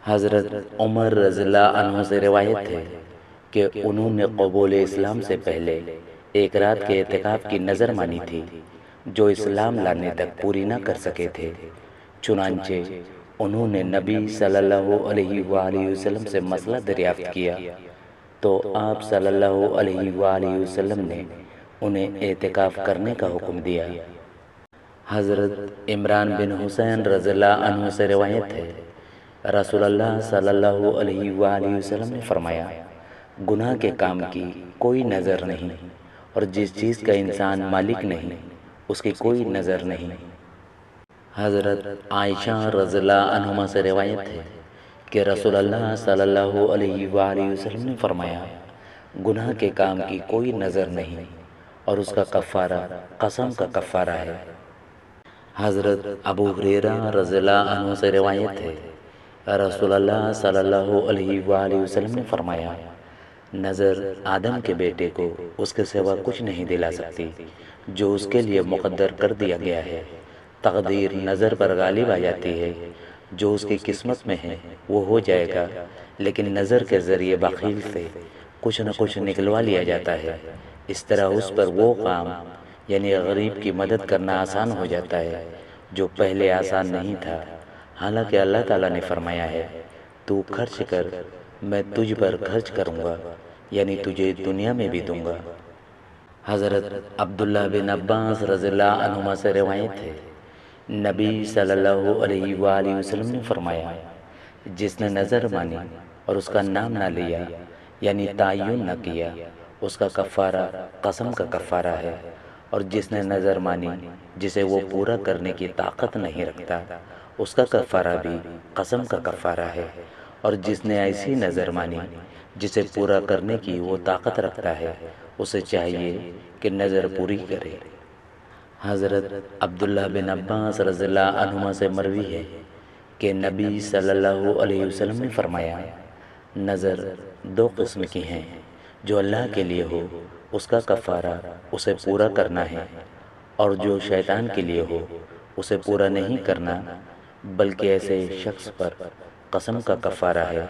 حضرت عمر رضی اللہ عنہ سے روایت ہے کہ انہوں نے قبول اسلام سے پہلے ایک رات کے اعتکاف کی نظر مانی تھی جو اسلام لانے تک پوری نہ کر سکے تھے۔ چنانچہ انہوں نے نبی صلی اللہ علیہ وآلہ وسلم سے مسئلہ دریافت کیا تو آپ صلی اللہ علیہ وآلہ وسلم نے انہیں اعتکاف کرنے کا حکم دیا۔ حضرت عمران بن حسین رضی اللہ عنہ سے روایت ہے، رسول اللہ صلی اللہ علیہ وآلہ وسلم نے فرمایا، گناہ کے کام کی کوئی نظر نہیں، اور جس چیز کا انسان مالک نہیں اس کی کوئی نظر نہیں۔ حضرت عائشہ رضی اللہ عنہما سے روایت ہے کہ رسول اللہ صلی اللہ علیہ وآلہ وسلم نے فرمایا، گناہ کے کام کی کوئی نظر نہیں اور اس کا کفارہ قسم کا کفارہ ہے۔ حضرت ابو ہریرہ رضی اللہ عنہ سے روایت ہے، رسول اللہ صلی اللہ علیہ وآلہ وسلم نے فرمایا، نظر آدم کے بیٹے کو اس کے سوا کچھ نہیں دلا سکتی جو اس کے لیے مقدر کر دیا گیا ہے۔ تقدیر نظر پر غالب آ جاتی ہے، جو اس کی قسمت میں ہے وہ ہو جائے گا، لیکن نظر کے ذریعے بخیل سے کچھ نہ کچھ نکلوا لیا جاتا ہے۔ اس طرح اس پر وہ کام یعنی غریب کی مدد کرنا آسان ہو جاتا ہے جو پہلے آسان نہیں تھا، حالانکہ اللہ تعالیٰ نے فرمایا ہے، تو خرچ کر میں تجھ پر خرچ کروں گا، یعنی تجھے دنیا میں بھی دوں گا۔ حضرت عبداللہ بن عباس رضی اللہ عنہما سے روایت ہے، نبی صلی اللہ علیہ وآلہ وسلم نے فرمایا، جس نے نظر مانی اور اس کا نام نہ لیا یعنی تعین نہ کیا، اس کا کفارہ قسم کا کفارہ ہے، اور جس نے نظر مانی جسے وہ پورا کرنے کی طاقت نہیں رکھتا، اس کا کفارہ بھی قسم کا کفارہ ہے، اور جس نے ایسی نظر مانی جسے پورا کرنے کی وہ طاقت رکھتا ہے، اسے چاہیے کہ نظر پوری کرے۔ حضرت عبداللہ بن عباس رضی اللہ عنہما سے مروی ہے کہ نبی صلی اللہ علیہ وسلم نے فرمایا، نظر دو قسم کی ہیں، جو اللہ کے لیے ہو اس کا کفارہ اسے پورا کرنا ہے، اور جو شیطان کے لیے ہو اسے پورا نہیں کرنا، بلکہ ایسے شخص پر قسم کا کفارہ ہے